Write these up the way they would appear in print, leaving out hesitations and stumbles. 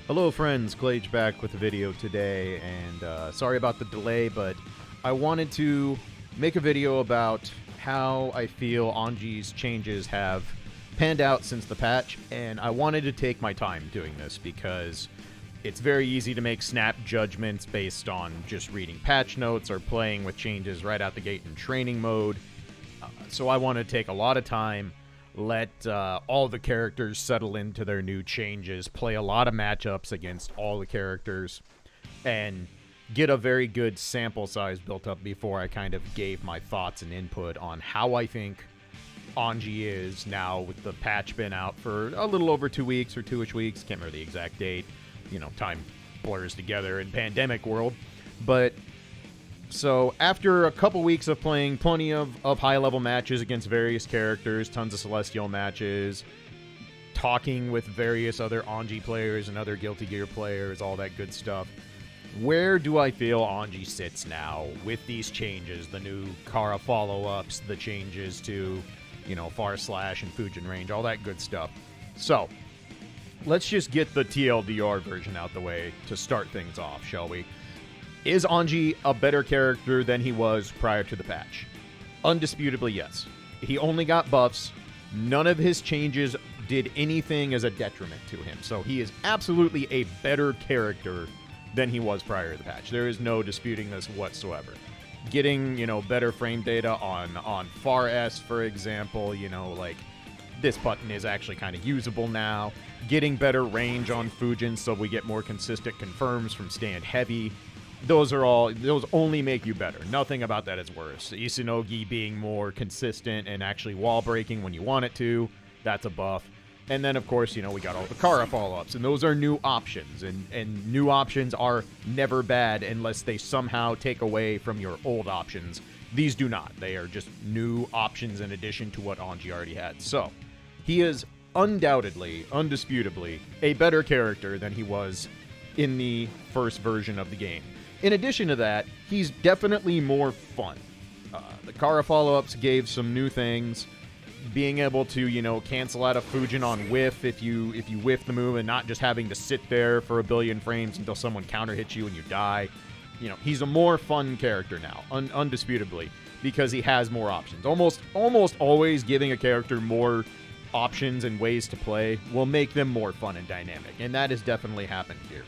Hello friends, Glage back with a video today, and sorry about the delay, but I wanted to make a video about how I feel Anji's changes have panned out since the patch, and I wanted to take my time doing this because it's very easy to make snap judgments based on just reading patch notes or playing with changes right out the gate in training mode. So I want to take a lot of time, let all the characters settle into their new changes, play a lot of matchups against all the characters, and get a very good sample size built up before I kind of gave my thoughts and input on how I think Anji is now with the patch been out for a little over 2 weeks or 2-ish weeks. Can't remember the exact date. You know, time blurs together in pandemic world. But so after a couple weeks of playing plenty of high-level matches against various characters, tons of Celestial matches, talking with various other Anji players and other Guilty Gear players, all that good stuff, where do I feel Anji sits now with these changes, the new Kara follow-ups, the changes to, you know, Far Slash and Fujin Range, all that good stuff. So, let's just get the TLDR version out the way to start things off, shall we? Is Anji a better character than he was prior to the patch? Undisputably, yes. He only got buffs. None of his changes did anything as a detriment to him. So he is absolutely a better character than he was prior to the patch. There is no disputing this whatsoever. Getting, you know, better frame data on Far S, for example, you know, like, this button is actually kind of usable now. Getting better range on Fujin so we get more consistent confirms from stand heavy. Those only make you better. Nothing about that is worse. Isunogi being more consistent and actually wall breaking when you want it to, that's a buff. And then, of course, you know, we got all the Kara follow-ups, and those are new options. And new options are never bad unless they somehow take away from your old options. These do not. They are just new options in addition to what Anji already had. So, he is undoubtedly, undisputably, a better character than he was in the first version of the game. In addition to that, he's definitely more fun. The Kara follow-ups gave some new things. Being able to, you know, cancel out a Fujin on whiff if you whiff the move and not just having to sit there for a billion frames until someone counter hits you and you die. You know, he's a more fun character now, undisputably, because he has more options. Almost always giving a character more options and ways to play will make them more fun and dynamic, and that has definitely happened here.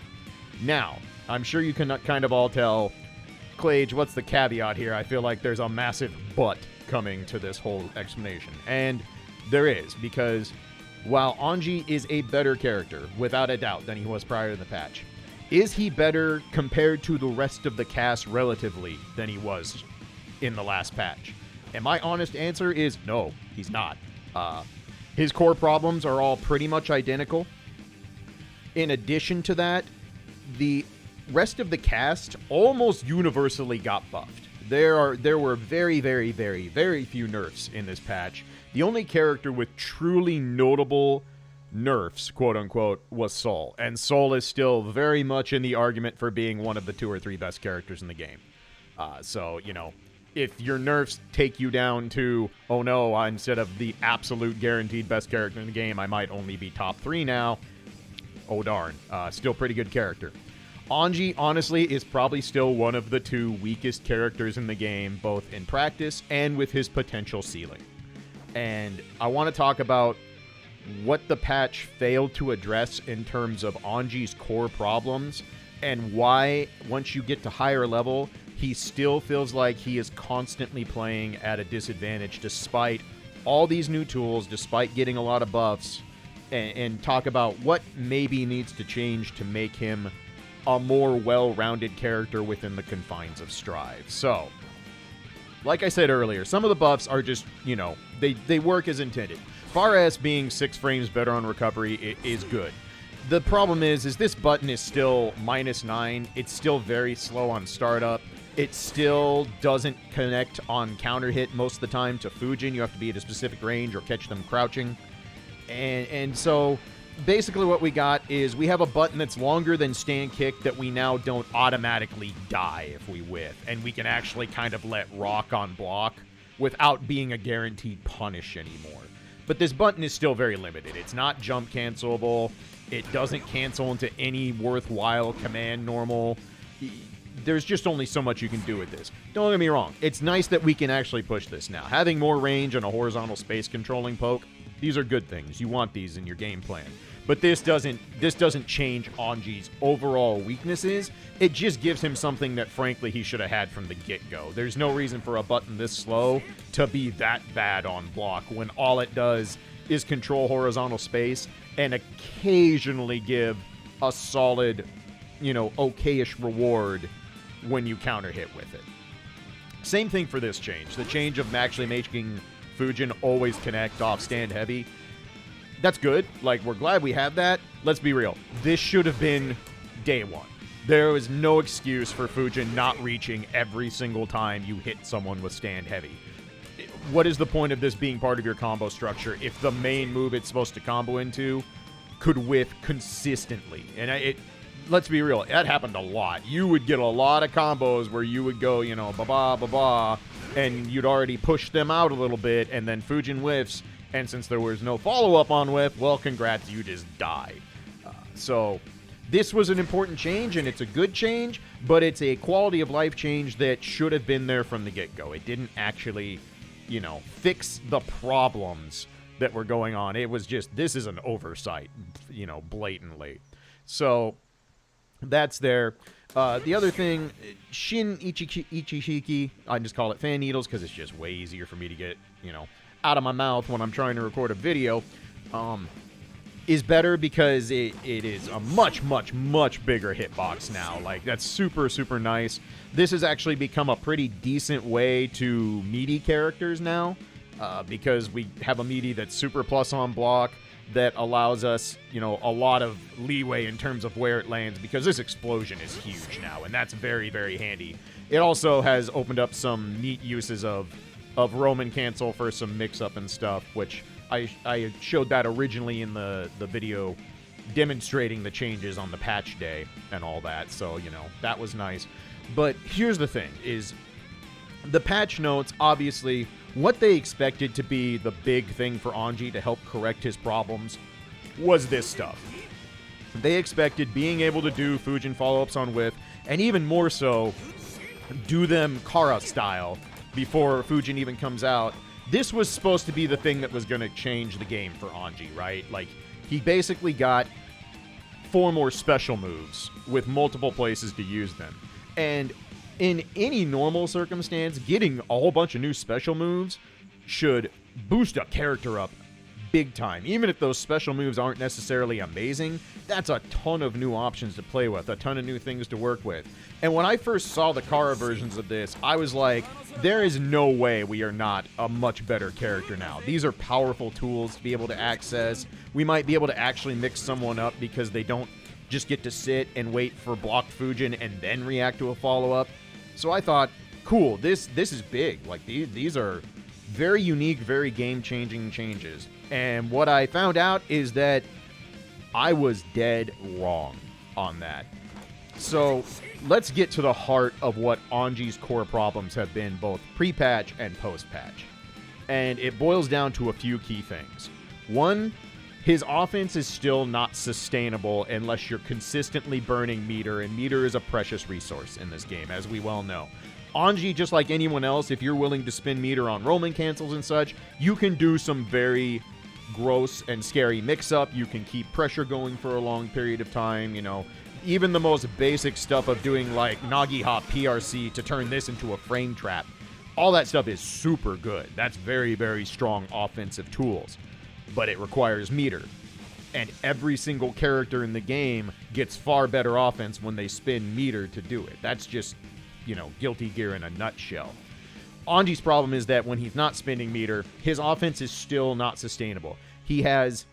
Now, I'm sure you can kind of all tell, Clage, what's the caveat here? I feel like there's a massive but coming to this whole explanation. And there is, because while Anji is a better character, without a doubt, than he was prior to the patch, is he better compared to the rest of the cast relatively than he was in the last patch? And my honest answer is no, he's not. His core problems are all pretty much identical. In addition to that, the rest of the cast almost universally got buffed. There were very, very, very, very few nerfs in this patch. The only character with truly notable nerfs, quote-unquote, was Sol. And Sol is still very much in the argument for being one of the 2 or 3 best characters in the game. So, you know, if your nerfs take you down to, oh no, instead of the absolute guaranteed best character in the game, I might only be top 3 now, oh darn, still pretty good character. Anji, honestly, is probably still one of the 2 weakest characters in the game, both in practice and with his potential ceiling. And I want to talk about what the patch failed to address in terms of Anji's core problems, and why, once you get to higher level, he still feels like he is constantly playing at a disadvantage despite all these new tools, despite getting a lot of buffs, and talk about what maybe needs to change to make him a more well-rounded character within the confines of Strive. So, like I said earlier, some of the buffs are just, you know, they work as intended. Far as being 6 frames better on recovery is good. The problem is this button is still -9. It's still very slow on startup. It still doesn't connect on counter hit most of the time to Fujin. You have to be at a specific range or catch them crouching. And so basically what we got is we have a button that's longer than stand kick that we now don't automatically die if we whiff. And we can actually kind of let rock on block without being a guaranteed punish anymore. But this button is still very limited. It's not jump cancelable. It doesn't cancel into any worthwhile command normal. There's just only so much you can do with this. Don't get me wrong. It's nice that we can actually push this now. Having more range and a horizontal space controlling poke, these are good things. You want these in your game plan. But this doesn't change Anji's overall weaknesses. It just gives him something that, frankly, he should have had from the get-go. There's no reason for a button this slow to be that bad on block when all it does is control horizontal space and occasionally give a solid, okayish reward when you counter hit with it. Same thing for this change. The change of actually making Fujin always connect off stand heavy. That's good. Like, we're glad we have that. Let's be real. This should have been day one. There was no excuse for Fujin not reaching every single time you hit someone with stand heavy. What is the point of this being part of your combo structure if the main move it's supposed to combo into could whiff consistently? And let's be real, that happened a lot. You would get a lot of combos where you would go, ba-ba, ba-ba, and you'd already push them out a little bit, and then Fujin whiffs, and since there was no follow-up on whiff, well, congrats, you just die. So this was an important change, and it's a good change, but it's a quality of life change that should have been there from the get-go. It didn't actually, fix the problems that were going on. It was just, this is an oversight, blatantly. So that's there. The other thing, Shin Ichishiki, I just call it fan needles because it's just way easier for me to get, out of my mouth when I'm trying to record a video, is better because it is a much, much, much bigger hitbox now. Like, that's super, super nice. This has actually become a pretty decent way to meaty characters now, because we have a meaty that's super plus on block that allows us, a lot of leeway in terms of where it lands, because this explosion is huge now, and that's very, very handy. It also has opened up some neat uses of Roman cancel for some mix-up and stuff, which I showed that originally in the video demonstrating the changes on the patch day and all that, so, that was nice. But here's the thing, is the patch notes, obviously, what they expected to be the big thing for Anji to help correct his problems was this stuff. They expected being able to do Fujin follow-ups on whiff, and even more so, do them Kara style before Fujin even comes out. This was supposed to be the thing that was going to change the game for Anji, right? Like, he basically got 4 more special moves with multiple places to use them. And in any normal circumstance, getting a whole bunch of new special moves should boost a character up big time. Even if those special moves aren't necessarily amazing, that's a ton of new options to play with, a ton of new things to work with. And when I first saw the Kara versions of this, I was like, there is no way we are not a much better character now. These are powerful tools to be able to access. We might be able to actually mix someone up because they don't just get to sit and wait for blocked Fujin and then react to a follow-up. So I thought, cool, this is big. Like, these are very unique, very game-changing changes. And what I found out is that I was dead wrong on that. So let's get to the heart of what Anji's core problems have been both pre-patch and post-patch. And it boils down to a few key things. One, his offense is still not sustainable unless you're consistently burning meter, and meter is a precious resource in this game, as we well know. Anji, just like anyone else, if you're willing to spin meter on Roman cancels and such, you can do some very gross and scary mix-up. You can keep pressure going for a long period of time, Even the most basic stuff of doing, like, Nagi Hop PRC to turn this into a frame trap. All that stuff is super good. That's very, very strong offensive tools. But it requires meter. And every single character in the game gets far better offense when they spin meter to do it. That's just, Guilty Gear in a nutshell. Anji's problem is that when he's not spinning meter, his offense is still not sustainable. He has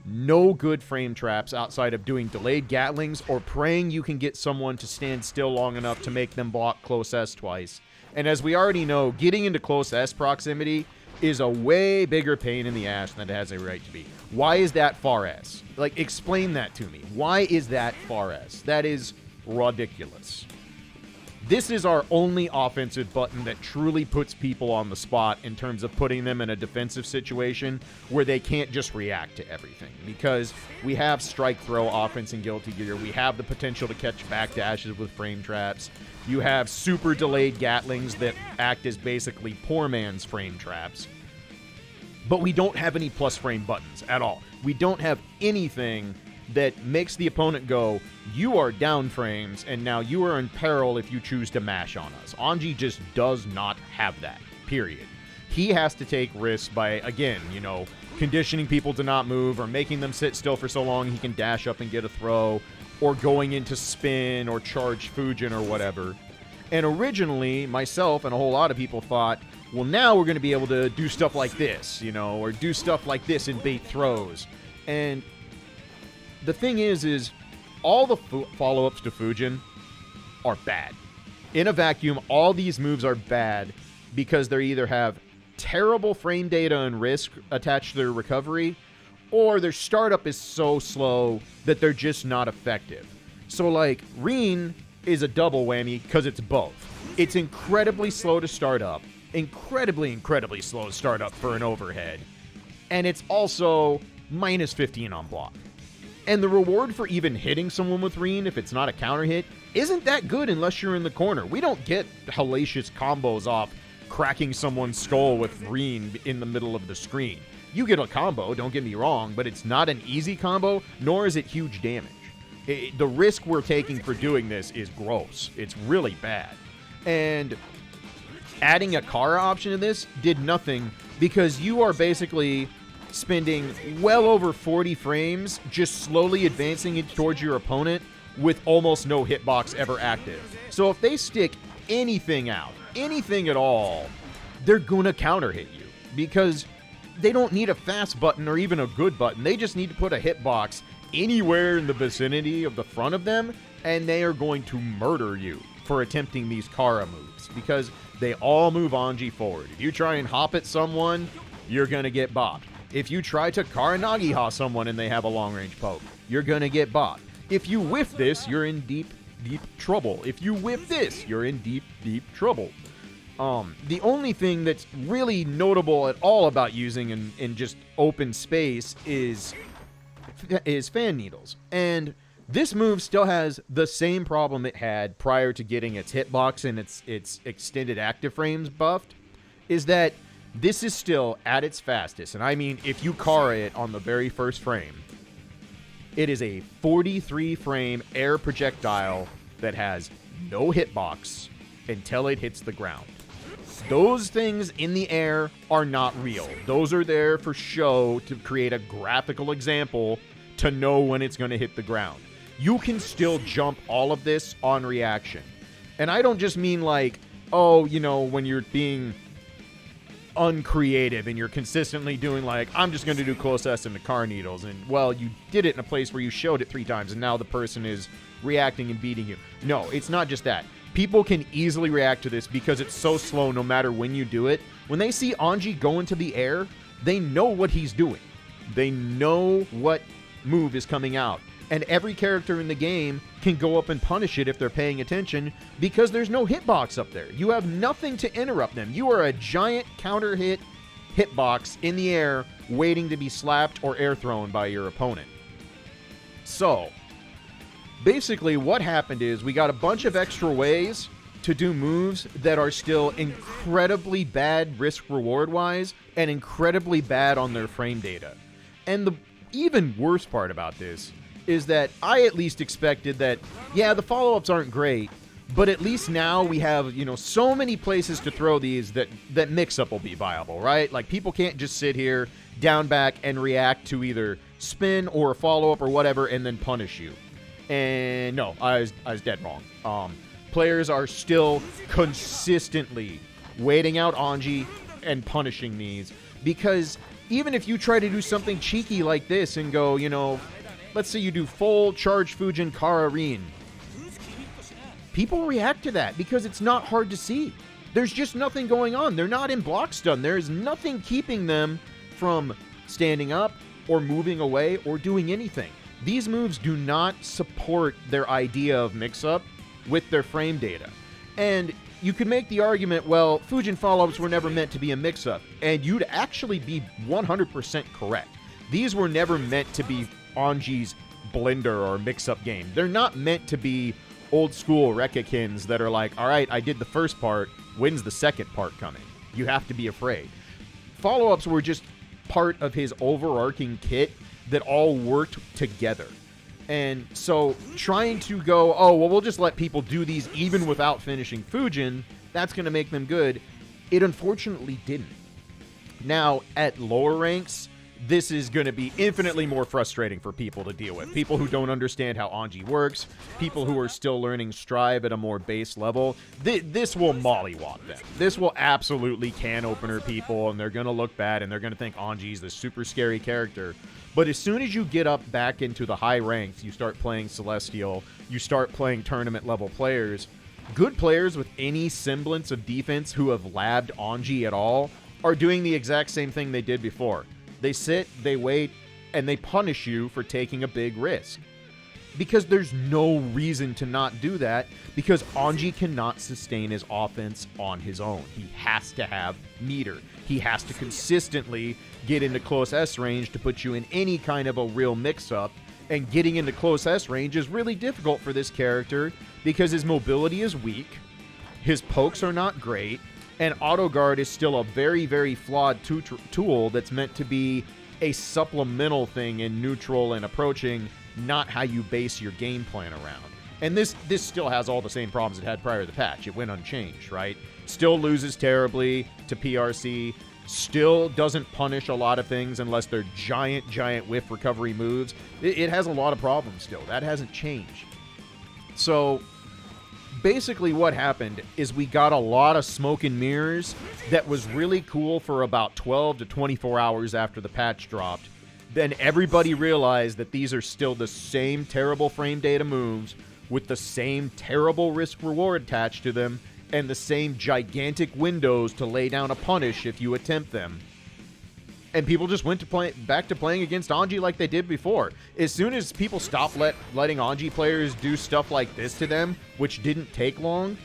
no good frame traps outside of doing delayed Gatlings or praying you can get someone to stand still long enough to make them block close S twice. And as we already know, getting into close S proximity is a way bigger pain in the ass than it has a right to be. Why is that far S? Like, explain that to me. Why is that far S? That is ridiculous. This is our only offensive button that truly puts people on the spot in terms of putting them in a defensive situation where they can't just react to everything. Because we have strike throw offense in Guilty Gear. We have the potential to catch backdashes with frame traps. You have super delayed Gatlings that act as basically poor man's frame traps. But we don't have any plus frame buttons at all. We don't have anything that makes the opponent go, you are down frames, and now you are in peril if you choose to mash on us. Anji just does not have that, period. He has to take risks by, again, conditioning people to not move or making them sit still for so long he can dash up and get a throw, or going into spin or charge Fujin or whatever. And originally, myself and a whole lot of people thought, well, now we're going to be able to do stuff like this, or do stuff like this in bait throws. And the thing is all the follow-ups to Fujin are bad. In a vacuum, all these moves are bad because they either have terrible frame data and risk attached to their recovery, or their startup is so slow that they're just not effective. So, like, Reen is a double whammy because it's both. It's incredibly slow to start up, incredibly slow to start up for an overhead, and it's also minus 15 on block. And the reward for even hitting someone with Reen, if it's not a counter hit, isn't that good unless you're in the corner. We don't get hellacious combos off cracking someone's skull with Reen in the middle of the screen. You get a combo, don't get me wrong, but it's not an easy combo, nor is it huge damage. The risk we're taking for doing this is gross. It's really bad. And adding a Kara option to this did nothing because you are basically spending well over 40 frames just slowly advancing it towards your opponent with almost no hitbox ever active. So if they stick anything out, anything at all, they're gonna counter hit you because they don't need a fast button or even a good button. They just need to put a hitbox anywhere in the vicinity of the front of them, and they are going to murder you for attempting these Kara moves because they all move Anji forward. If you try and hop at someone, you're gonna get bopped. If you try to Karanagiha someone and they have a long-range poke, you're going to get bopped. If you whiff this, you're in deep trouble. If you whiff this, you're in deep trouble. The only thing that's really notable at all about using in just open space is fan needles. And this move still has the same problem it had prior to getting its hitbox and its extended active frames buffed, is that this is still at its fastest, and I mean if you Kara it on the very first frame, it is a 43-frame air projectile that has no hitbox until it hits the ground. Those things in the air are not real. Those are there for show to create a graphical example to know when it's going to hit the ground. You can still jump all of this on reaction. And I don't just mean like, when you're being uncreative and you're consistently doing like, I'm just going to do close S into car needles, and well, you did it in a place where you showed it 3 times and now the person is reacting and beating you. No, it's not just that. People can easily react to this because it's so slow no matter when you do it. When they see Anji go into the air, they know what he's doing. They know what move is coming out. And every character in the game can go up and punish it if they're paying attention because there's no hitbox up there. You have nothing to interrupt them. You are a giant counter hit hitbox in the air waiting to be slapped or air thrown by your opponent. So, basically what happened is we got a bunch of extra ways to do moves that are still incredibly bad risk-reward-wise and incredibly bad on their frame data. And the even worse part about this is that I at least expected that, yeah, the follow-ups aren't great, but at least now we have, so many places to throw these that mix-up will be viable, right? Like, people can't just sit here, down back, and react to either spin or a follow-up or whatever and then punish you. And no, I was dead wrong. Players are still consistently waiting out Anji and punishing these because even if you try to do something cheeky like this and go, let's say you do full charge Fujin Kara Reen, people react to that because it's not hard to see. There's just nothing going on. They're not in block stun. There's nothing keeping them from standing up or moving away or doing anything. These moves do not support their idea of mix-up with their frame data. And you could make the argument, well, Fujin follow-ups were never meant to be a mix-up. And you'd actually be 100% correct. These were never meant to be Anji's blender or mix-up game. They're not meant to be old-school Rekikins that are like, all right, I did the first part, when's the second part coming? You have to be afraid. Follow-ups were just part of his overarching kit that all worked together. And so trying to go, oh, well, we'll just let people do these even without finishing Fujin, that's going to make them good. It unfortunately didn't. Now, at lower ranks, this is going to be infinitely more frustrating for people to deal with. People who don't understand how Anji works, people who are still learning Strive at a more base level. This will mollywop them. This will absolutely can opener people, and they're going to look bad, and they're going to think Anji's this super scary character. But as soon as you get up back into the high ranks, you start playing Celestial, you start playing tournament level players, good players with any semblance of defense who have labbed Anji at all are doing the exact same thing they did before. They sit, they wait, and they punish you for taking a big risk. Because there's no reason to not do that, because Anji cannot sustain his offense on his own. He has to have meter. He has to consistently get into close S range to put you in any kind of a real mix-up, and getting into close S range is really difficult for this character because his mobility is weak, his pokes are not great, and auto guard is still a very, very flawed tool that's meant to be a supplemental thing in neutral and approaching, not how you base your game plan around. And this still has all the same problems it had prior to the patch. It went unchanged, right? Still loses terribly to PRC. Still doesn't punish a lot of things unless they're giant whiff recovery moves. It has a lot of problems still. That hasn't changed. So basically what happened is we got a lot of smoke and mirrors that was really cool for about 12 to 24 hours after the patch dropped. Then everybody realized that these are still the same terrible frame data moves with the same terrible risk reward attached to them and the same gigantic windows to lay down a punish if you attempt them. And people just went to back to playing against Anji like they did before. As soon as people stopped letting Anji players do stuff like this to them, which didn't take long,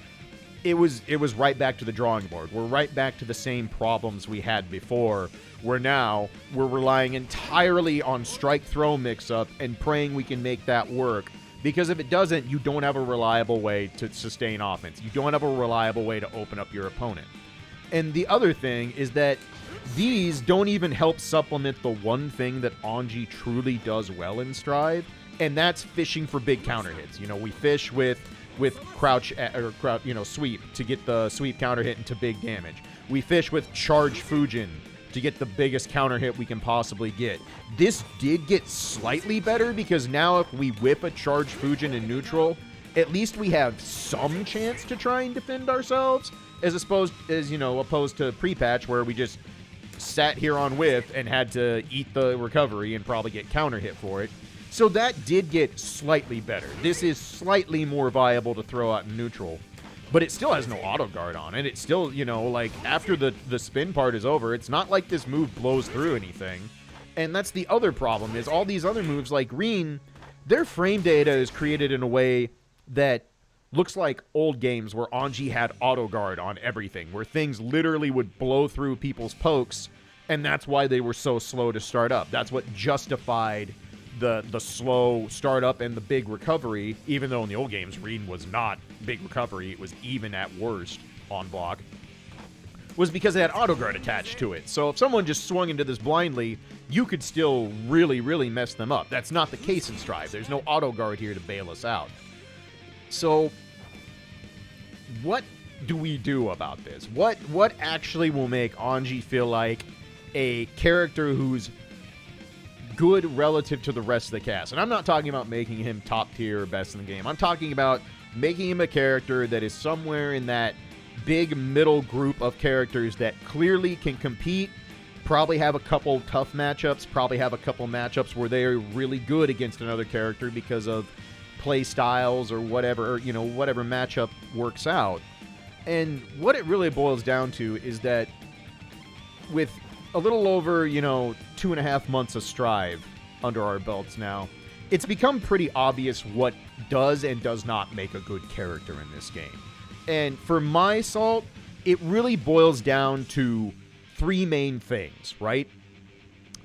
it was right back to the drawing board. We're right back to the same problems we had before, where now we're relying entirely on strike throw mix-up and praying we can make that work. Because if it doesn't, you don't have a reliable way to sustain offense. You don't have a reliable way to open up your opponent. And the other thing is that these don't even help supplement the one thing that Anji truly does well in Strive, and that's fishing for big counter hits. You know, we fish with crouch or sweep to get the sweep counter hit into big damage. We fish with charge Fujin to get the biggest counter hit we can possibly get. This did get slightly better because now if we whip a charge Fujin in neutral, at least we have some chance to try and defend ourselves, as opposed to pre-patch where we just sat here on whiff and had to eat the recovery and probably get counter hit for it. So that did get slightly better. This is slightly more viable to throw out in neutral, but it still has no auto guard on it. It's still, like after the spin part is over, it's not like this move blows through anything. And that's the other problem, is all these other moves like Green, their frame data is created in a way that looks like old games where Anji had auto guard on everything, where things literally would blow through people's pokes, and that's why they were so slow to start up. That's what justified the slow startup and the big recovery, even though in the old games, Reen was not big recovery. It was even at worst on block, was because it had auto guard attached to it. So if someone just swung into this blindly, you could still really, really mess them up. That's not the case in Strive. There's no auto guard here to bail us out. So what do we do about this? What actually will make Anji feel like a character who's good relative to the rest of the cast? And I'm not talking about making him top tier or best in the game. I'm talking about making him a character that is somewhere in that big middle group of characters that clearly can compete, probably have a couple tough matchups, probably have a couple matchups where they are really good against another character because of play styles or whatever, whatever matchup works out. And what it really boils down to is that with a little over, 2.5 months of Strive under our belts now, it's become pretty obvious what does and does not make a good character in this game. And for my salt, it really boils down to three main things, right?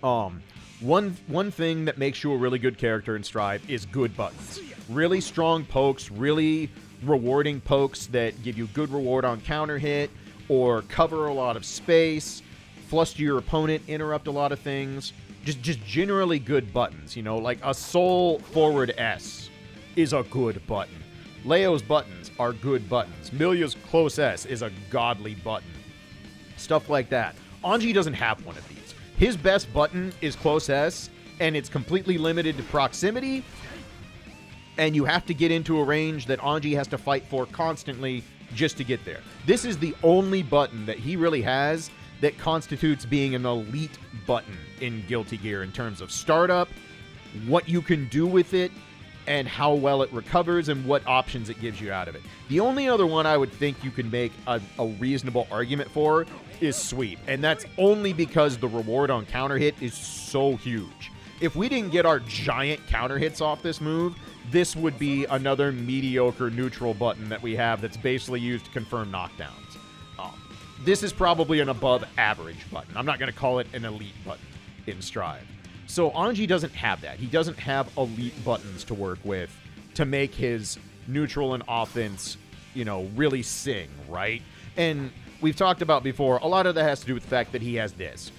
One thing that makes you a really good character in Strive is good buttons. Really strong pokes, really rewarding pokes that give you good reward on counter hit or cover a lot of space, fluster your opponent, interrupt a lot of things. Just generally good buttons, you know, like a Soul forward S is a good button. Leo's buttons are good buttons. Milia's close S is a godly button. Stuff like that. Anji doesn't have one of these. His best button is close S, and it's completely limited to proximity, and you have to get into a range that Anji has to fight for constantly just to get there. This is the only button that he really has that constitutes being an elite button in Guilty Gear in terms of startup, what you can do with it, and how well it recovers and what options it gives you out of it. The only other one I would think you can make a reasonable argument for is Sweep, and that's only because the reward on counter hit is so huge. If we didn't get our giant counter hits off this move, this would be another mediocre neutral button that we have that's basically used to confirm knockdowns. This is probably an above average button. I'm not going to call it an elite button in Strive. So Anji doesn't have that. He doesn't have elite buttons to work with to make his neutral and offense, you know, really sing, right? And we've talked about before, a lot of that has to do with the fact that he has this.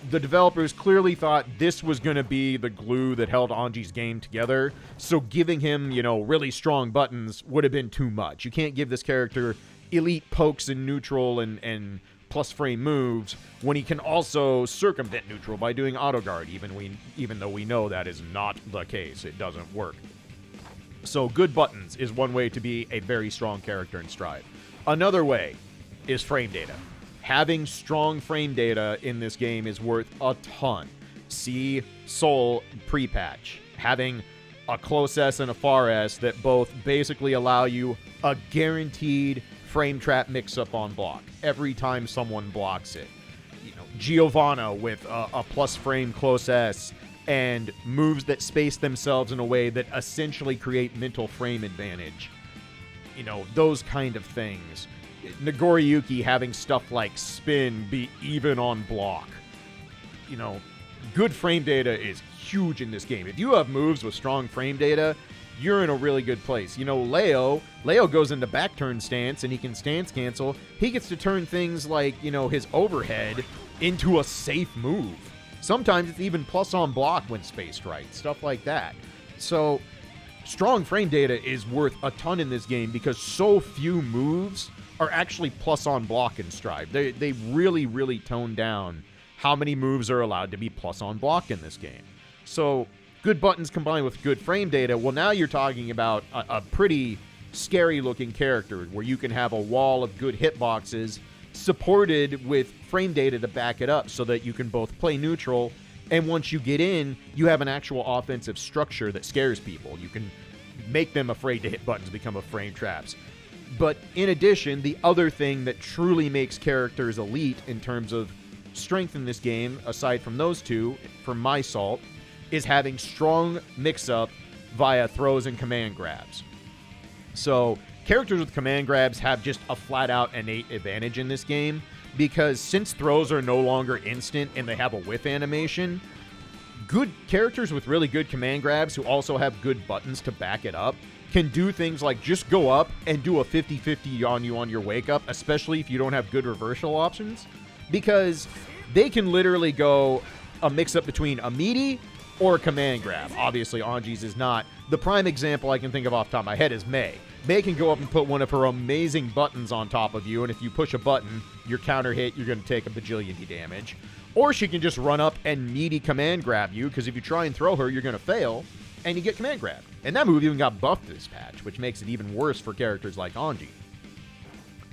The developers clearly thought this was going to be the glue that held Anji's game together, so giving him, you know, really strong buttons would have been too much. You can't give this character elite pokes in neutral and plus frame moves when he can also circumvent neutral by doing auto guard, even though we know that is not the case. It doesn't work. So good buttons is one way to be a very strong character in Strive. Another way is frame data. Having strong frame data in this game is worth a ton. See Soul pre-patch. Having a close S and a far S that both basically allow you a guaranteed frame trap mix-up on block every time someone blocks it. You know, Giovanna with a plus frame close S and moves that space themselves in a way that essentially create mental frame advantage. You know, those kind of things. Nagoriyuki having stuff like spin be even on block. You know, good frame data is huge in this game. If you have moves with strong frame data, you're in a really good place. You know, Leo goes into back turn stance and he can stance cancel. He gets to turn things like, you know, his overhead into a safe move. Sometimes it's even plus on block when spaced right. Stuff like that. So strong frame data is worth a ton in this game because so few moves are actually plus on block in Strive. They really, really tone down how many moves are allowed to be plus on block in this game. So good buttons combined with good frame data, well, now you're talking about a pretty scary-looking character where you can have a wall of good hitboxes supported with frame data to back it up so that you can both play neutral, and once you get in, you have an actual offensive structure that scares people. You can make them afraid to hit buttons become a frame traps. But in addition, the other thing that truly makes characters elite in terms of strength in this game, aside from those two, for my salt, is having strong mix-up via throws and command grabs. So characters with command grabs have just a flat-out innate advantage in this game because since throws are no longer instant and they have a whiff animation, good characters with really good command grabs who also have good buttons to back it up can do things like just go up and do a 50-50 on you on your wake up, especially if you don't have good reversal options, because they can literally go a mix-up between a meaty or a command grab. Obviously, Anji's is not. The prime example I can think of off the top of my head is Mei. Mei can go up and put one of her amazing buttons on top of you, and if you push a button, your counter hit, you're going to take a bajillion damage. Or she can just run up and meaty command grab you, because if you try and throw her, you're going to fail, and you get command grab. And that move even got buffed this patch, which makes it even worse for characters like Anji.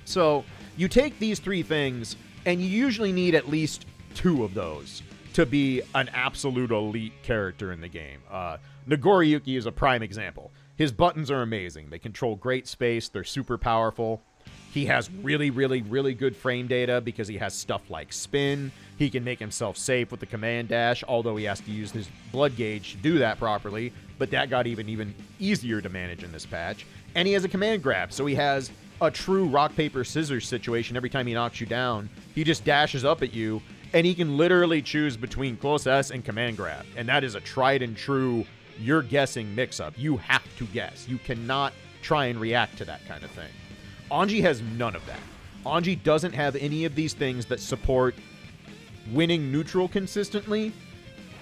So, you take these three things, and you usually need at least two of those to be an absolute elite character in the game. Nagoriyuki is a prime example. His buttons are amazing. They control great space. They're super powerful. He has really, really, really good frame data because he has stuff like spin. He can make himself safe with the command dash, although he has to use his blood gauge to do that properly, but that got even easier to manage in this patch. And he has a command grab, so he has a true rock, paper, scissors situation every time he knocks you down. He just dashes up at you, and he can literally choose between close S and command grab. And that is a tried and true, you're guessing mix-up. You have to guess. You cannot try and react to that kind of thing. Anji has none of that. Anji doesn't have any of these things that support winning neutral consistently.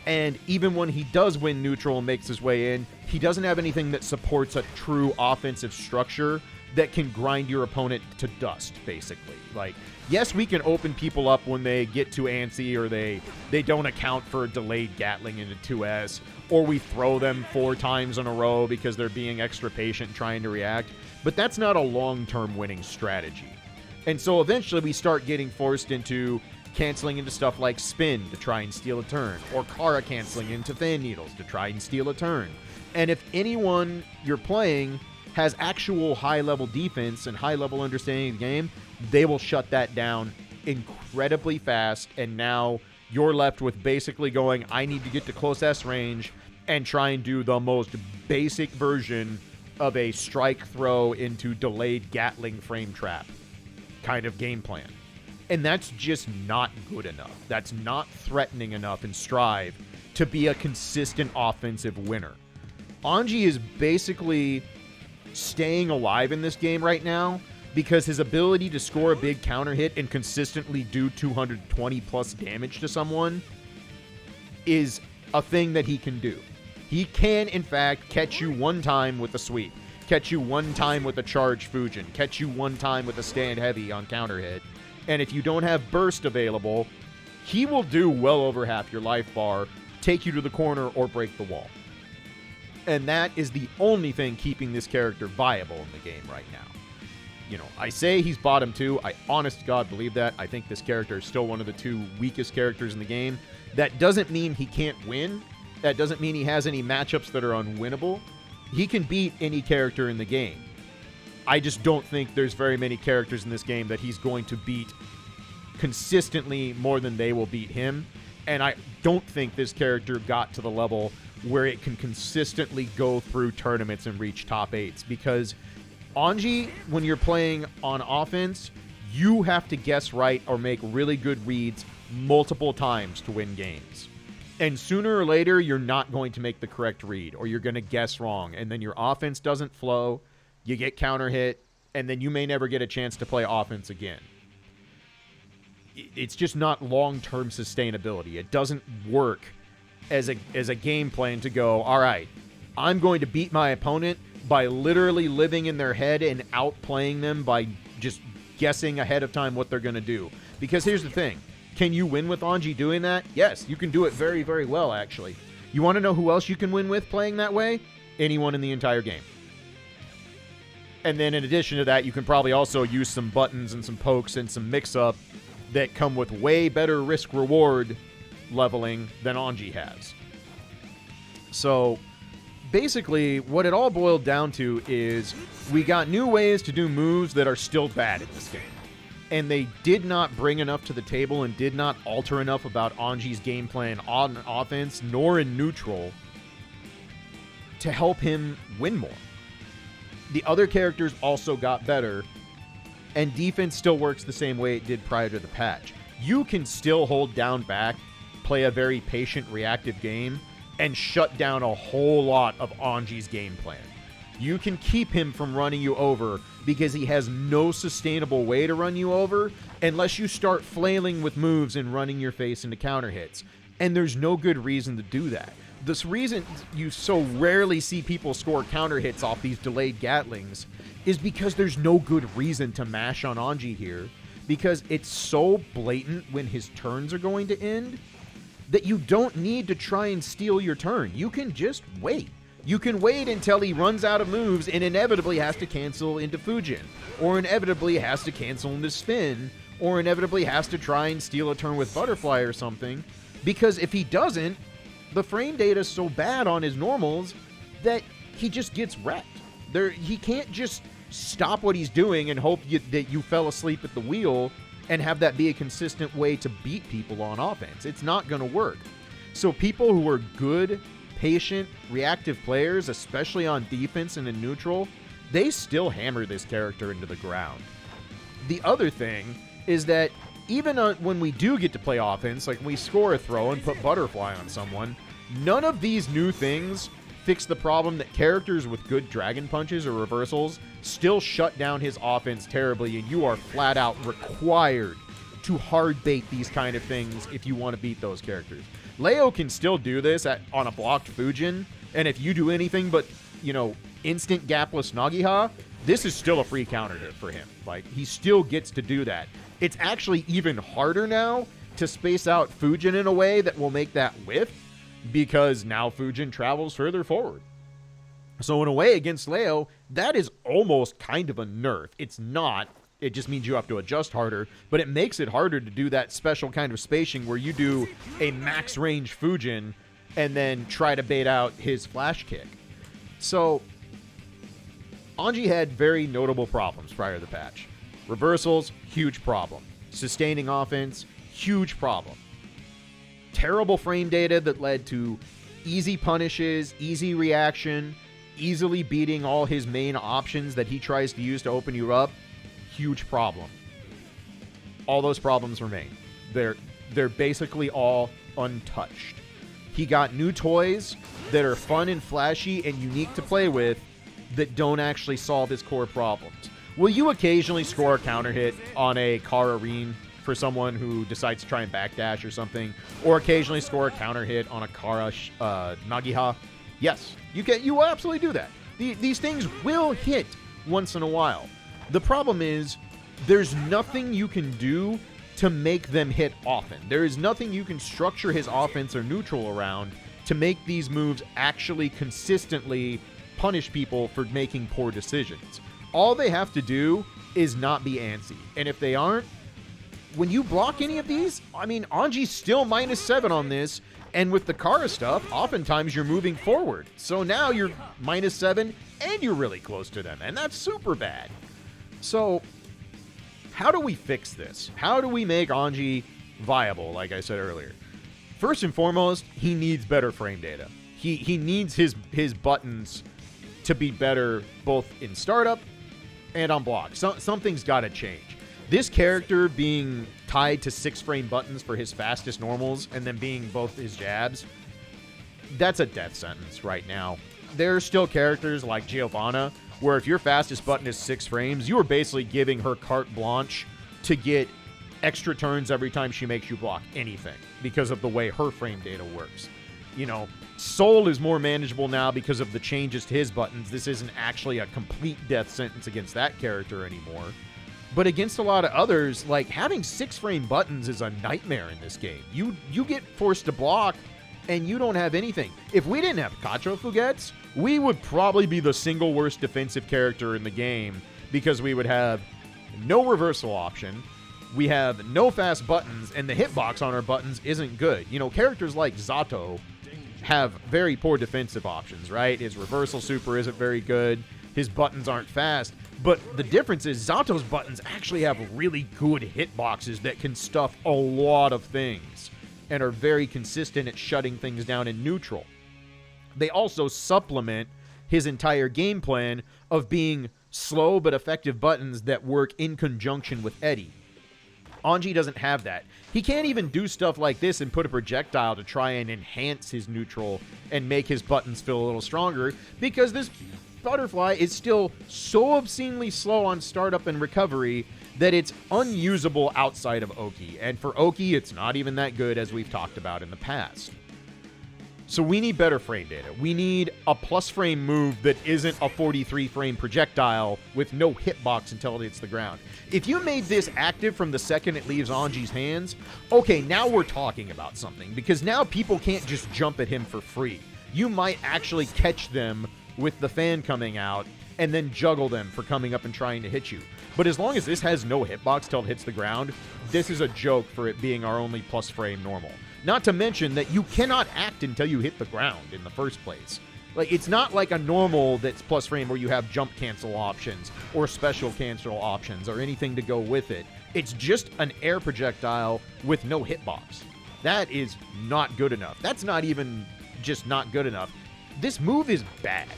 And even when he does win neutral and makes his way in, he doesn't have anything that supports a true offensive structure that can grind your opponent to dust, basically. Like, yes, we can open people up when they get too antsy, or they don't account for a delayed Gatling into 2S, or we throw them 4 times in a row because they're being extra patient trying to react. But that's not a long-term winning strategy. And so eventually we start getting forced into canceling into stuff like spin to try and steal a turn, or Kara canceling into fan needles to try and steal a turn. And if anyone you're playing has actual high-level defense and high-level understanding of the game, they will shut that down incredibly fast, and now you're left with basically going, I need to get to close S range and try and do the most basic version of a strike throw into delayed Gatling frame trap kind of game plan. And that's just not good enough. That's not threatening enough in Strive to be a consistent offensive winner. Anji is basically staying alive in this game right now because his ability to score a big counter hit and consistently do 220 plus damage to someone is a thing that he can do. He can, in fact, catch you one time with a sweep, catch you one time with a charge Fujin, catch you one time with a stand heavy on counter hit. And if you don't have burst available, he will do well over half your life bar, take you to the corner, or break the wall. And that is the only thing keeping this character viable in the game right now. You know, I say he's bottom 2. I honest to God believe that. I think this character is still one of the 2 weakest characters in the game. That doesn't mean he can't win. That doesn't mean he has any matchups that are unwinnable. He can beat any character in the game. I just don't think there's very many characters in this game that he's going to beat consistently more than they will beat him. And I don't think this character got to the level where it can consistently go through tournaments and reach top 8s. Because Anji, when you're playing on offense, you have to guess right or make really good reads multiple times to win games. And sooner or later, you're not going to make the correct read, or you're going to guess wrong. And then your offense doesn't flow, you get counter hit, and then you may never get a chance to play offense again. It's just not long-term sustainability. It doesn't work as a game plan to go, all right, I'm going to beat my opponent by literally living in their head and outplaying them by just guessing ahead of time what they're going to do. Because here's the thing. Can you win with Anji doing that? Yes, you can do it very, very well, actually. You want to know who else you can win with playing that way? Anyone in the entire game. And then in addition to that, you can probably also use some buttons and some pokes and some mix-up that come with way better risk-reward leveling than Anji has. So basically, what it all boiled down to is we got new ways to do moves that are still bad in this game. And they did not bring enough to the table and did not alter enough about Anji's game plan on offense nor in neutral to help him win more. The other characters also got better, and defense still works the same way it did prior to the patch. You can still hold down back, play a very patient, reactive game, and shut down a whole lot of Anji's game plan. You can keep him from running you over because he has no sustainable way to run you over unless you start flailing with moves and running your face into counter hits. And there's no good reason to do that. This reason you so rarely see people score counter hits off these delayed Gatlings is because there's no good reason to mash on Anji here, because it's so blatant when his turns are going to end that you don't need to try and steal your turn. You can just wait. You can wait until he runs out of moves and inevitably has to cancel into Fujin, or inevitably has to cancel into Spin, or inevitably has to try and steal a turn with Butterfly or something, because if he doesn't, the frame data is so bad on his normals that he just gets wrecked. He can't just stop what he's doing and hope that you fell asleep at the wheel and have that be a consistent way to beat people on offense. It's not going to work. So people who are good, patient, reactive players, especially on defense and in neutral, they still hammer this character into the ground. The other thing is that even when we do get to play offense, like we score a throw and put butterfly on someone, none of these new things fix the problem that characters with good dragon punches or reversals still shut down his offense terribly, and you are flat out required to hard bait these kind of things if you want to beat those characters. Leo can still do this on a blocked Fujin, and if you do anything but, instant gapless Nagiha, this is still a free counter hit for him. Like, he still gets to do that. It's actually even harder now to space out Fujin in a way that will make that whiff, because now Fujin travels further forward. So in a way, against Leo, that is almost kind of a nerf. It's not. It just means you have to adjust harder, but it makes it harder to do that special kind of spacing where you do a max range Fujin and then try to bait out his flash kick. So Anji had very notable problems prior to the patch. Reversals, huge problem. Sustaining offense, huge problem. Terrible frame data that led to easy punishes, easy reaction, easily beating all his main options that he tries to use to open you up. Huge problem. All those problems remain. They're basically all untouched. He got new toys that are fun and flashy and unique to play with that don't actually solve his core problems. Will you occasionally score a counter hit on a Kara Reen for someone who decides to try and backdash or something, or occasionally score a counter hit on a Kara Nagiha? Yes, you will absolutely do that. These things will hit once in a while. The problem is there's nothing you can do to make them hit often. There is nothing you can structure his offense or neutral around to make these moves actually consistently punish people for making poor decisions. All they have to do is not be antsy. And if they aren't, when you block any of these, Anji's still -7 on this, and with the Kara stuff, oftentimes you're moving forward. So now you're -7, and you're really close to them, and that's super bad. So, how do we fix this? How do we make Anji viable, like I said earlier? First and foremost, he needs better frame data. He needs his buttons to be better both in startup and on block. Something's got to change. This character being tied to 6-frame buttons for his fastest normals and then being both his jabs, that's a death sentence right now. There are still characters like Giovanna where if your fastest button is 6 frames, you are basically giving her carte blanche to get extra turns every time she makes you block anything because of the way her frame data works. Soul is more manageable now because of the changes to his buttons. This isn't actually a complete death sentence against that character anymore. But against a lot of others, like having 6-frame buttons is a nightmare in this game. You get forced to block and you don't have anything. If we didn't have Kacho Fugetsu, we would probably be the single worst defensive character in the game because we would have no reversal option, we have no fast buttons, and the hitbox on our buttons isn't good. Characters like Zato have very poor defensive options, right? His reversal super isn't very good. His buttons aren't fast. But the difference is Zato's buttons actually have really good hitboxes that can stuff a lot of things and are very consistent at shutting things down in neutral. They also supplement his entire game plan of being slow but effective buttons that work in conjunction with Eddie. Anji doesn't have that. He can't even do stuff like this and put a projectile to try and enhance his neutral and make his buttons feel a little stronger because this butterfly is still so obscenely slow on startup and recovery that it's unusable outside of Oki. And for Oki, it's not even that good, as we've talked about in the past. So we need better frame data. We need a plus frame move that isn't a 43 frame projectile with no hitbox until it hits the ground. If you made this active from the second it leaves Anji's hands, okay, now we're talking about something, because now people can't just jump at him for free. You might actually catch them with the fan coming out and then juggle them for coming up and trying to hit you. But as long as this has no hitbox till it hits the ground, this is a joke for it being our only plus frame normal. Not to mention that you cannot act until you hit the ground in the first place. Like, it's not like a normal that's plus frame where you have jump cancel options or special cancel options or anything to go with it. It's just an air projectile with no hitbox. That is not good enough. That's not even just not good enough. This move is bad.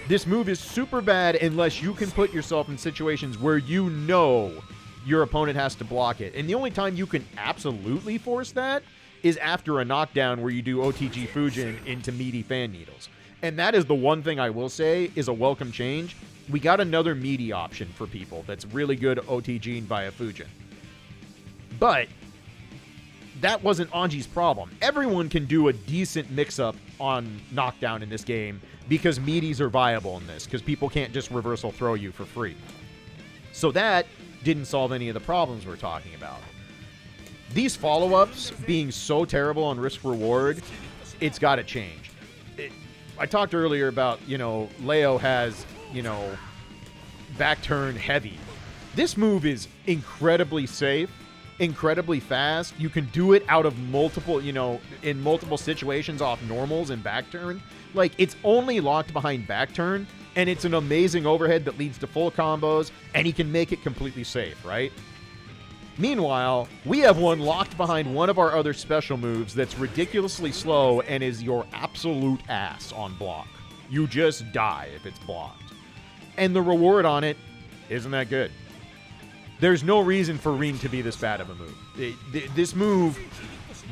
This move is super bad unless you can put yourself in situations where you know your opponent has to block it. And the only time you can absolutely force that is after a knockdown where you do OTG Fujin into meaty fan needles. And that is the one thing I will say is a welcome change. We got another meaty option for people that's really good OTGing via Fujin. But that wasn't Anji's problem. Everyone can do a decent mix-up on knockdown in this game because meaties are viable in this, because people can't just reversal throw you for free. So that didn't solve any of the problems we're talking about. These follow-ups being so terrible on risk-reward, it's got to change. I talked earlier about, Leo has, back turn heavy. This move is incredibly safe, incredibly fast. You can do it out of multiple, in multiple situations off normals and back turn. Like, it's only locked behind back turn, and it's an amazing overhead that leads to full combos, and he can make it completely safe, right? Meanwhile, we have one locked behind one of our other special moves that's ridiculously slow and is your absolute ass on block. You just die if it's blocked. And the reward on it isn't that good. There's no reason for Ring to be this bad of a move. This move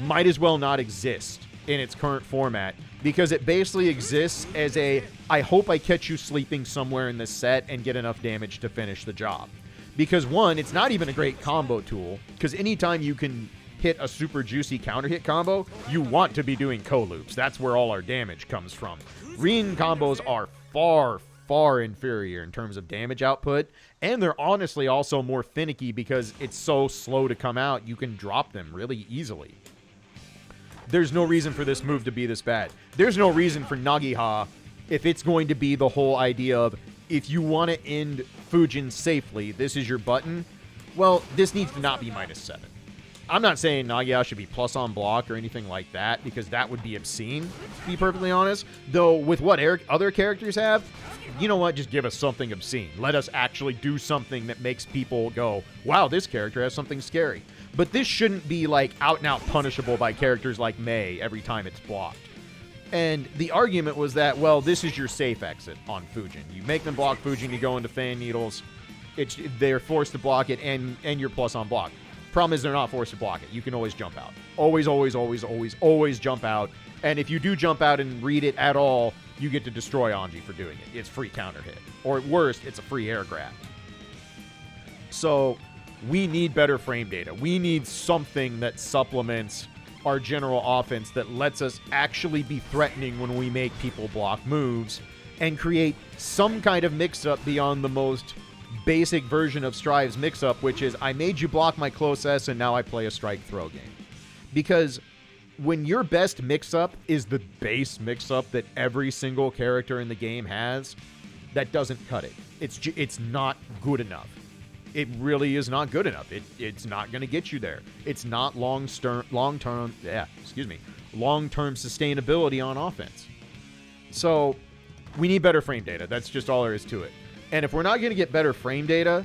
might as well not exist in its current format because it basically exists as a, I hope I catch you sleeping somewhere in this set and get enough damage to finish the job. Because one, it's not even a great combo tool, because anytime you can hit a super juicy counter hit combo, you want to be doing co-loops. That's where all our damage comes from. Ring combos are far, far inferior in terms of damage output, and they're honestly also more finicky because it's so slow to come out, you can drop them really easily. There's no reason for this move to be this bad. There's no reason for Nagiha if it's going to be the whole idea of, if you want to end Fujin safely, this is your button. Well, this needs to not be -7. I'm not saying Nagiha should be plus on block or anything like that, because that would be obscene, to be perfectly honest. Though, with what other characters have, you know what? Just give us something obscene. Let us actually do something that makes people go, wow, this character has something scary. But this shouldn't be, like, out-and-out punishable by characters like Mei every time it's blocked. And the argument was that, well, this is your safe exit on Fujin. You make them block Fujin, you go into fan needles. They're forced to block it, and you're plus on block. Problem is they're not forced to block it. You can always jump out. Always, always, always, always, always jump out. And if you do jump out and read it at all, you get to destroy Anji for doing it. It's free counter hit. Or at worst, it's a free air grab. So we need better frame data. We need something that supplements our general offense that lets us actually be threatening when we make people block moves and create some kind of mix-up beyond the most basic version of Strive's mix-up, which is, I made you block my close S and now I play a strike throw game. Because when your best mix-up is the base mix-up that every single character in the game has, that doesn't cut it. It's not good enough. It really is not good enough. It's not going to get you there. It's not long-term sustainability on offense. So we need better frame data. That's just all there is to it. And if we're not going to get better frame data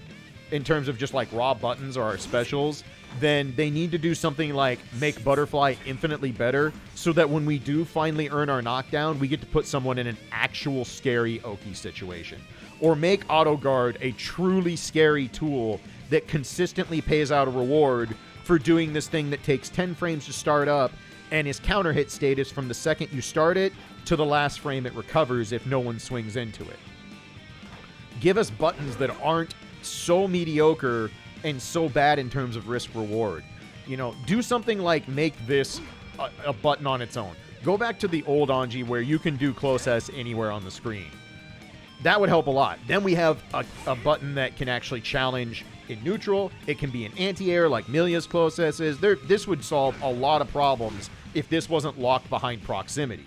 in terms of just like raw buttons or our specials, then they need to do something like make Butterfly infinitely better so that when we do finally earn our knockdown, we get to put someone in an actual scary Oki situation. Or make Auto Guard a truly scary tool that consistently pays out a reward for doing this thing that takes 10 frames to start up and is counter hit status from the second you start it to the last frame it recovers if no one swings into it. Give us buttons that aren't so mediocre and so bad in terms of risk reward. Do something like make this a button on its own. Go back to the old Anji where you can do close S anywhere on the screen. That would help a lot. Then we have a button that can actually challenge in neutral. It can be an anti-air like Milia's close S is. This would solve a lot of problems if this wasn't locked behind proximity.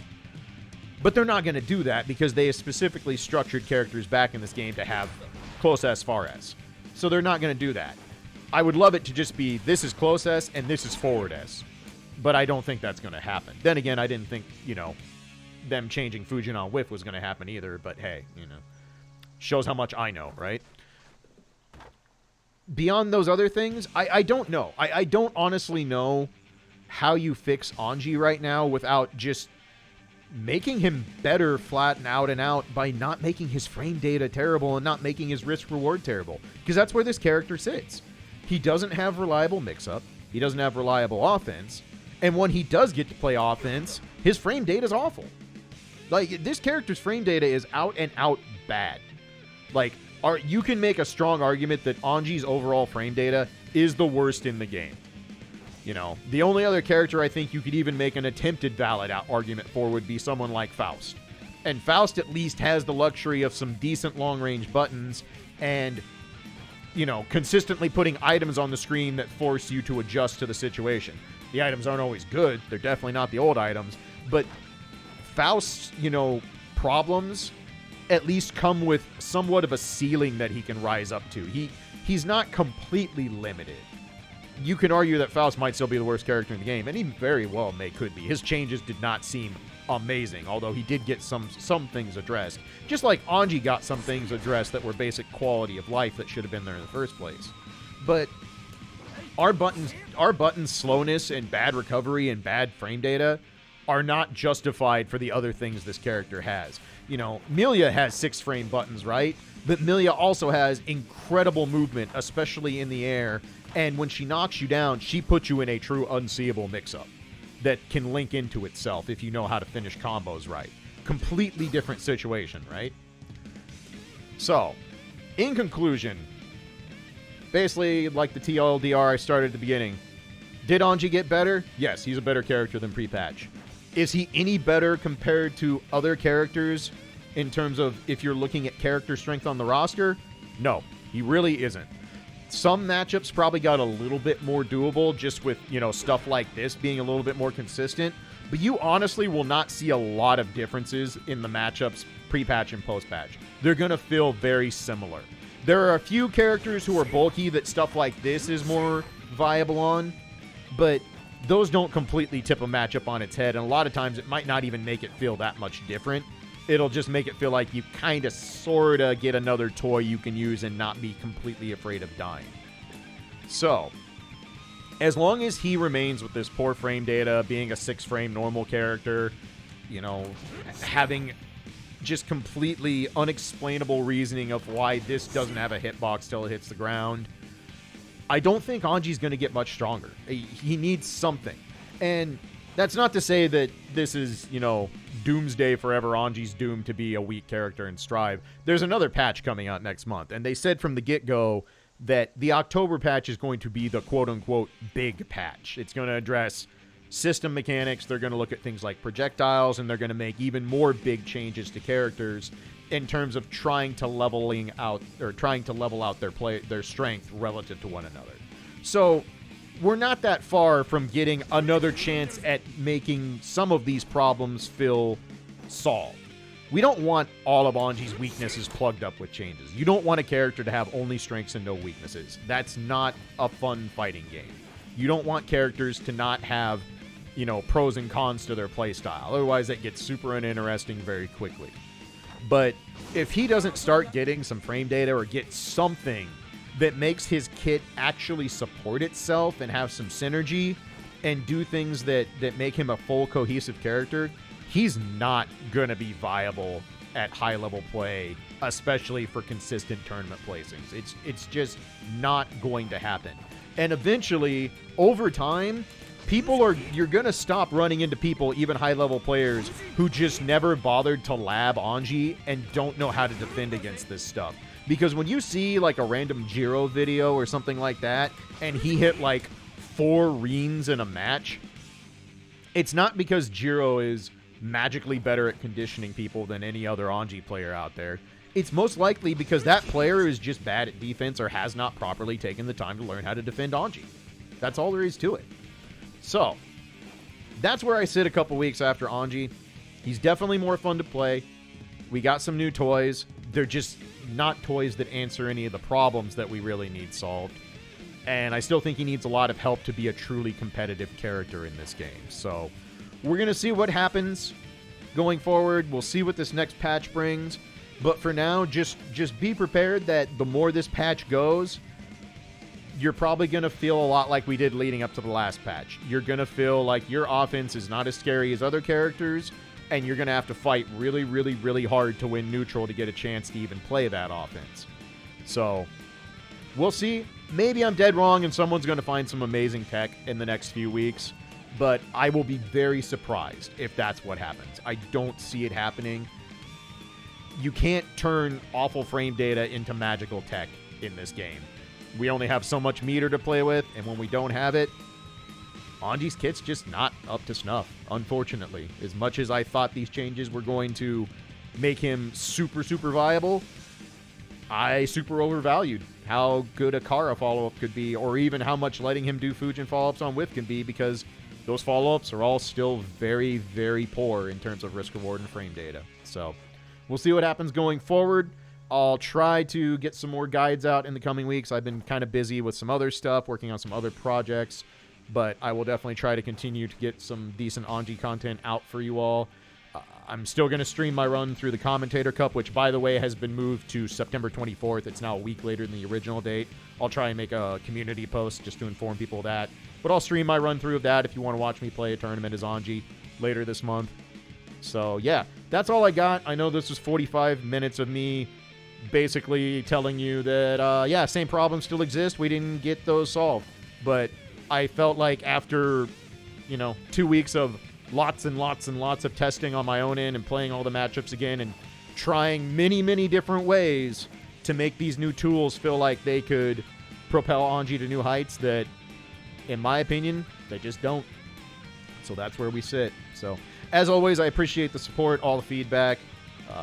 But they're not going to do that because they have specifically structured characters back in this game to have close S far S. So they're not going to do that. I would love it to just be this is close S and this is forward S. But I don't think that's going to happen. Then again, I didn't think, them changing Fujin on whiff was going to happen either, but hey, shows how much I know, right? Beyond those other things, I don't know. I don't honestly know how you fix Anji right now without just making him better flat and out by not making his frame data terrible and not making his risk reward terrible. Because that's where this character sits. He doesn't have reliable mix-up. He doesn't have reliable offense. And when he does get to play offense, his frame data is awful. Like, this character's frame data is out and out bad. Like, you can make a strong argument that Anji's overall frame data is the worst in the game. You know, the only other character I think you could even make an attempted valid argument for would be someone like Faust. And Faust at least has the luxury of some decent long-range buttons and, you know, consistently putting items on the screen that force you to adjust to the situation. The items aren't always good. They're definitely not the old items. But Faust's, you know, problems at least come with somewhat of a ceiling that he can rise up to. He's not completely limited. You can argue that Faust might still be the worst character in the game, and he very well could be. His changes did not seem amazing, although he did get some things addressed. Just like Anji got some things addressed that were basic quality of life that should have been there in the first place. But our buttons slowness and bad recovery and bad frame data are not justified for the other things this character has. You know, Milia has 6 frame buttons, right? But Milia also has incredible movement, especially in the air. And when she knocks you down, she puts you in a true unseeable mix-up that can link into itself if you know how to finish combos right. Completely different situation, right? So, in conclusion, basically like the TLDR I started at the beginning, did Anji get better? Yes, he's a better character than pre-patch. Is he any better compared to other characters in terms of if you're looking at character strength on the roster? No, he really isn't. Some matchups probably got a little bit more doable just with, you know, stuff like this being a little bit more consistent. But you honestly will not see a lot of differences in the matchups pre-patch and post-patch. They're going to feel very similar. There are a few characters who are bulky that stuff like this is more viable on, but those don't completely tip a matchup on its head. And a lot of times it might not even make it feel that much different. It'll just make it feel like you kind of sort of get another toy you can use and not be completely afraid of dying. So, as long as he remains with this poor frame data, being a 6-frame normal character, you know, having just completely unexplainable reasoning of why this doesn't have a hitbox till it hits the ground, I don't think Anji's going to get much stronger. He needs something. And that's not to say that this is, you know, doomsday forever. Anji's doomed to be a weak character in Strive. There's another patch coming out next month, and they said from the get-go that the October patch is going to be the quote-unquote big patch. It's going to address system mechanics. They're going to look at things like projectiles, and they're going to make even more big changes to characters in terms of trying to level out their strength relative to one another. So we're not that far from getting another chance at making some of these problems feel solved. We don't want all of Anji's weaknesses plugged up with changes. You don't want a character to have only strengths and no weaknesses. That's not a fun fighting game. You don't want characters to not have, you know, pros and cons to their playstyle. Otherwise, that gets super uninteresting very quickly. But if he doesn't start getting some frame data or get something that makes his kit actually support itself and have some synergy and do things that make him a full cohesive character, he's not going to be viable at high-level play, especially for consistent tournament placings. It's just not going to happen. And eventually, over time, you're going to stop running into people, even high-level players, who just never bothered to lab Anji and don't know how to defend against this stuff. Because when you see like a random Jiro video or something like that, and he hit like 4 reens in a match, it's not because Jiro is magically better at conditioning people than any other Anji player out there. It's most likely because that player is just bad at defense or has not properly taken the time to learn how to defend Anji. That's all there is to it. So, that's where I sit a couple weeks after Anji. He's definitely more fun to play. We got some new toys. They're just not toys that answer any of the problems that we really need solved. And I still think he needs a lot of help to be a truly competitive character in this game. So, we're going to see what happens going forward. We'll see what this next patch brings. But for now, just be prepared that the more this patch goes, you're probably going to feel a lot like we did leading up to the last patch. You're going to feel like your offense is not as scary as other characters, and you're going to have to fight really, really, really hard to win neutral to get a chance to even play that offense. So, we'll see. Maybe I'm dead wrong and someone's going to find some amazing tech in the next few weeks, but I will be very surprised if that's what happens. I don't see it happening. You can't turn awful frame data into magical tech in this game. We only have so much meter to play with, and when we don't have it, Anji's kit's just not up to snuff, unfortunately. As much as I thought these changes were going to make him super, super viable, I super overvalued how good a Kara follow-up could be, or even how much letting him do Fujin follow-ups on Whiff can be, because those follow-ups are all still very, very poor in terms of risk-reward and frame data. So, we'll see what happens going forward. I'll try to get some more guides out in the coming weeks. I've been kind of busy with some other stuff, working on some other projects, but I will definitely try to continue to get some decent Anji content out for you all. I'm still going to stream my run through the Commentator Cup, which, by the way, has been moved to September 24th. It's now a week later than the original date. I'll try and make a community post just to inform people of that. But I'll stream my run through of that if you want to watch me play a tournament as Anji later this month. So, yeah, that's all I got. I know this was 45 minutes of me basically telling you that, yeah, same problems still exist. We didn't get those solved. But I felt like after, 2 weeks of lots and lots and lots of testing on my own end and playing all the matchups again and trying many, many different ways to make these new tools feel like they could propel Anji to new heights that, in my opinion, they just don't. So that's where we sit. So, as always, I appreciate the support, all the feedback.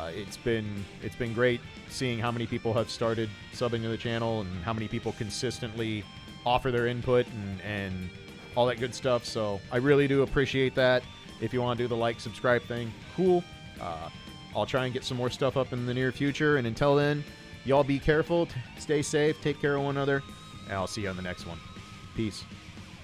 It's been great seeing how many people have started subbing to the channel and how many people consistently offer their input and all that good stuff. So I really do appreciate that. If you want to do the like, subscribe thing, cool. I'll try and get some more stuff up in the near future. And until then, y'all be careful, stay safe, take care of one another, and I'll see you on the next one. Peace.